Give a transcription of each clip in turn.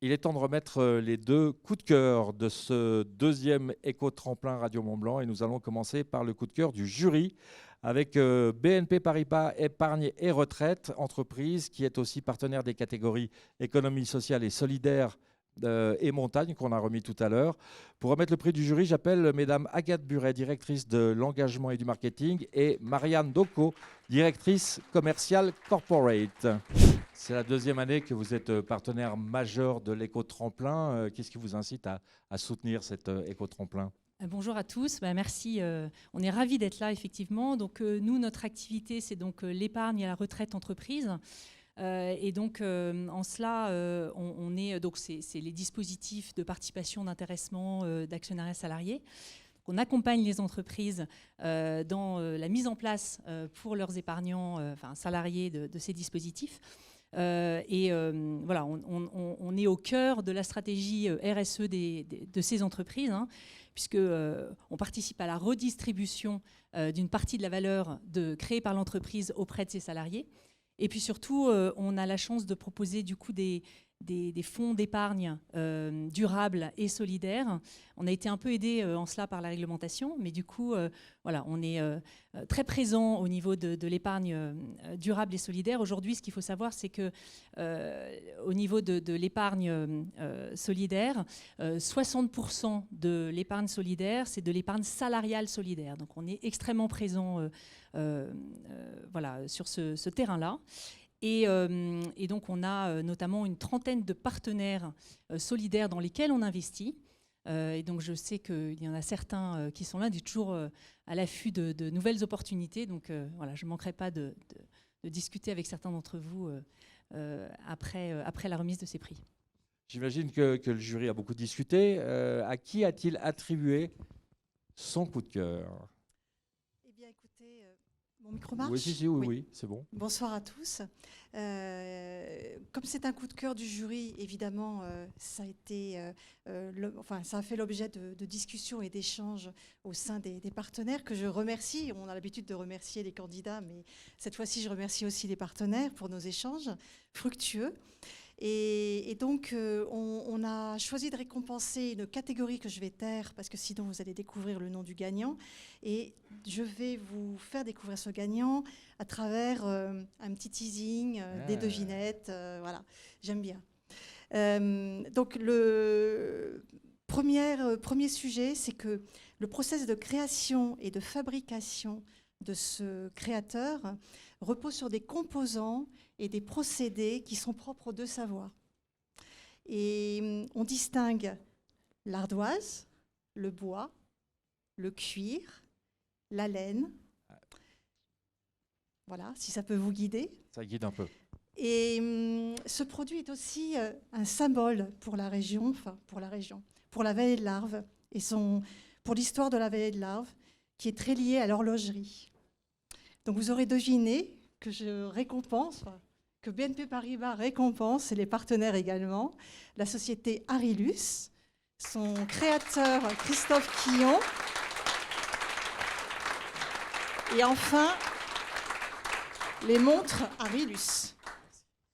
Il est temps de remettre les deux coups de cœur de ce deuxième éco-tremplin Radio Mont-Blanc et nous allons commencer par le coup de cœur du jury avec BNP Paribas Épargne et Retraite, entreprise qui est aussi partenaire des catégories économie sociale et solidaire et montagne qu'on a remis tout à l'heure. Pour remettre le prix du jury, j'appelle mesdames Agathe Buret, directrice de l'engagement et du marketing, et Marianne Docco, directrice commerciale corporate. C'est la deuxième année que vous êtes partenaire majeur de l'éco-tremplin. Qu'est-ce qui vous incite à soutenir cet éco-tremplin ? Bonjour à tous, merci. On est ravis d'être là, effectivement. Donc, nous, notre activité, c'est donc l'épargne et la retraite entreprise. Et donc, en cela, on est, donc c'est les dispositifs de participation, d'intéressement, d'actionnariat salarié. On accompagne les entreprises dans la mise en place pour leurs épargnants, salariés de ces dispositifs. Voilà, on est au cœur de la stratégie RSE de ces entreprises, puisque on participe à la redistribution d'une partie de la valeur créée par l'entreprise auprès de ses salariés. Et puis surtout, on a la chance de proposer du coup des fonds d'épargne durables et solidaires. On a été un peu aidé en cela par la réglementation, mais du coup, voilà, on est très présent au niveau de l'épargne durable et solidaire. Aujourd'hui, ce qu'il faut savoir, c'est que au niveau de l'épargne solidaire, 60% de l'épargne solidaire, c'est de l'épargne salariale solidaire. Donc, on est extrêmement présent voilà, sur ce terrain-là. Et donc, on a notamment une trentaine de partenaires solidaires dans lesquels on investit. Et donc, je sais qu'il y en a certains qui sont là, toujours à l'affût de nouvelles opportunités. Donc, voilà, je ne manquerai pas de discuter avec certains d'entre vous après la remise de ces prix. J'imagine que le jury a beaucoup discuté. À qui a-t-il attribué son coup de cœur ? Eh bien, écoutez, mon micro marche ? Oui, c'est bon. Bonsoir à tous. Comme c'est un coup de cœur du jury, évidemment, ça a fait l'objet de discussions et d'échanges au sein des partenaires que je remercie. On a l'habitude de remercier les candidats, mais cette fois-ci, je remercie aussi les partenaires pour nos échanges fructueux. Et donc, on a choisi de récompenser une catégorie que je vais taire, parce que sinon, vous allez découvrir le nom du gagnant. Et je vais vous faire découvrir ce gagnant à travers un petit teasing, des devinettes. Voilà, j'aime bien. Donc, le premier sujet, c'est que le process de création et de fabrication de ce créateur repose sur des composants et des procédés qui sont propres aux deux savoirs. Et on distingue l'ardoise, le bois, le cuir, la laine. Voilà, si ça peut vous guider. Ça guide un peu. Et ce produit est aussi un symbole pour la région, pour la vallée de l'Arve, et pour l'histoire de la vallée de l'Arve, qui est très liée à l'horlogerie. Donc vous aurez deviné que je récompense, que BNP Paribas récompense, et les partenaires également, la société Arilus, son créateur Christophe Quillon, et enfin les montres Arilus.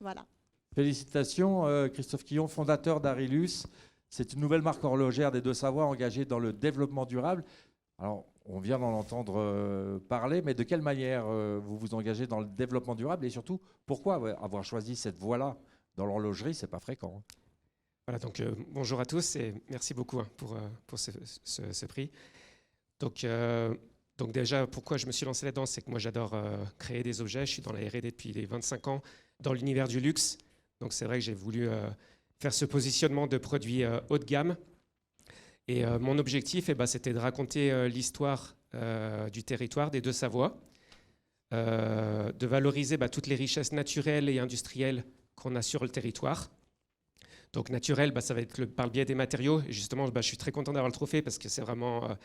Voilà. Félicitations Christophe Quillon, fondateur d'Arilus. C'est une nouvelle marque horlogère des deux savoirs engagée dans le développement durable. Alors, on vient d'en entendre parler, mais de quelle manière vous vous engagez dans le développement durable et surtout, pourquoi avoir choisi cette voie-là dans l'horlogerie? C'est pas fréquent. Voilà, donc bonjour à tous et merci beaucoup pour ce prix. Donc déjà, pourquoi je me suis lancé là-dedans, c'est que moi j'adore créer des objets. Je suis dans la R&D depuis les 25 ans, dans l'univers du luxe. Donc c'est vrai que j'ai voulu faire ce positionnement de produits haut de gamme. Et mon objectif, c'était de raconter l'histoire du territoire, des deux Savoies, de valoriser toutes les richesses naturelles et industrielles qu'on a sur le territoire. Donc naturel, ça va être par le biais des matériaux. Et justement, je suis très content d'avoir le trophée parce que c'est vraiment,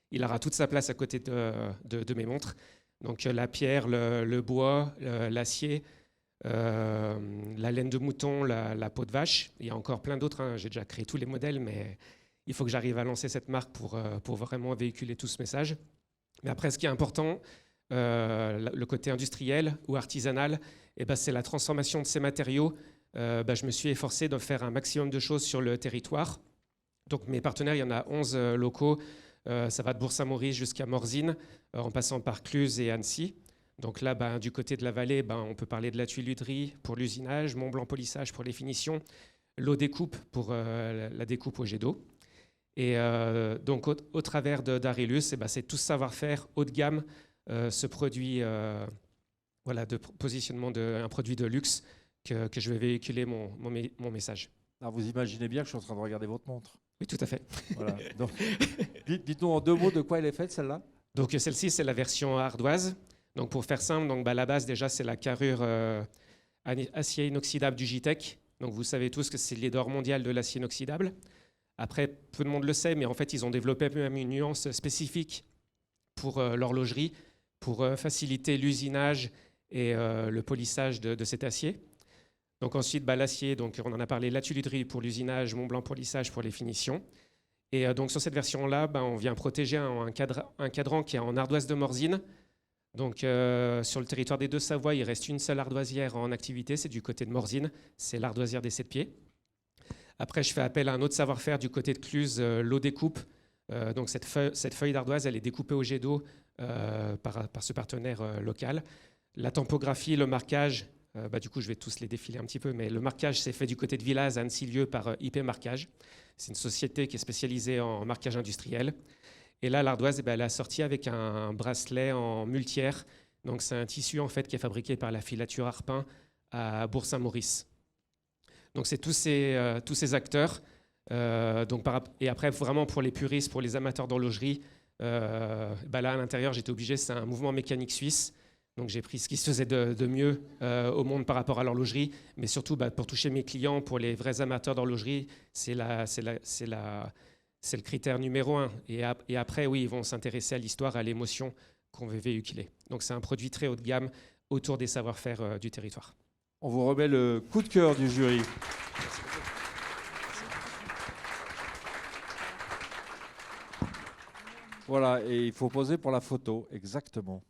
il aura toute sa place à côté de mes montres. Donc la pierre, le bois, l'acier, la laine de mouton, la peau de vache. Il y a encore plein d'autres. J'ai déjà créé tous les modèles, mais il faut que j'arrive à lancer cette marque pour vraiment véhiculer tout ce message. Mais après, ce qui est important, le côté industriel ou artisanal, c'est la transformation de ces matériaux je me suis efforcé de faire un maximum de choses sur le territoire. Donc mes partenaires, il y en a 11 locaux. Ça va de Bourg-Saint-Maurice jusqu'à Morzine, en passant par Cluses et Annecy. Donc là, du côté de la vallée, on peut parler de la tuilerie pour l'usinage, Mont-Blanc polissage pour les finitions, l'eau découpe pour la découpe au jet d'eau. Et donc au travers d'Arilus, c'est tout ce savoir-faire haut de gamme, ce produit de positionnement d'un produit de luxe que je vais véhiculer mon message. Alors vous imaginez bien que je suis en train de regarder votre montre. Oui, tout à fait. Voilà. Donc, dites-nous en 2 mots de quoi elle est faite, celle-là. Donc celle-ci, c'est la version ardoise. Donc pour faire simple, la base déjà, c'est la carrure acier inoxydable du JTEC. Donc vous savez tous que c'est le leader mondial de l'acier inoxydable. Après, peu de monde le sait, mais en fait, ils ont développé même une nuance spécifique pour l'horlogerie, pour faciliter l'usinage et le polissage de cet acier. Donc ensuite, l'acier, donc on en a parlé, la tuilerie pour l'usinage, Mont-Blanc polissage pour les finitions. Et donc sur cette version-là, on vient protéger un cadran qui est en ardoise de Morzine. Donc sur le territoire des Deux-Savoie, il reste une seule ardoisière en activité, c'est du côté de Morzine, c'est l'ardoisière des 7 pieds. Après, je fais appel à un autre savoir-faire du côté de Cluses, l'eau découpe. Donc cette feuille d'ardoise, elle est découpée au jet d'eau par ce partenaire local. La tampographie, le marquage, du coup, je vais tous les défiler un petit peu, mais le marquage, c'est fait du côté de Villaz, Annecy-Lieu, par IP Marquage. C'est une société qui est spécialisée en marquage industriel. Et là, l'ardoise, elle est assortie avec un bracelet en multière. Donc, c'est un tissu en fait qui est fabriqué par la filature Arpin à Bourg-Saint-Maurice. Donc, c'est tous ces acteurs. Et après, vraiment pour les puristes, pour les amateurs d'horlogerie, là, à l'intérieur, j'étais obligé, c'est un mouvement mécanique suisse. Donc, j'ai pris ce qui se faisait de mieux au monde par rapport à l'horlogerie. Mais surtout, pour toucher mes clients, pour les vrais amateurs d'horlogerie, c'est le critère numéro 1. Et après, oui, ils vont s'intéresser à l'histoire, à l'émotion qu'on veut véhiculer. Donc, c'est un produit très haut de gamme autour des savoir-faire du territoire. On vous remet le coup de cœur du jury. Voilà, et il faut poser pour la photo, exactement.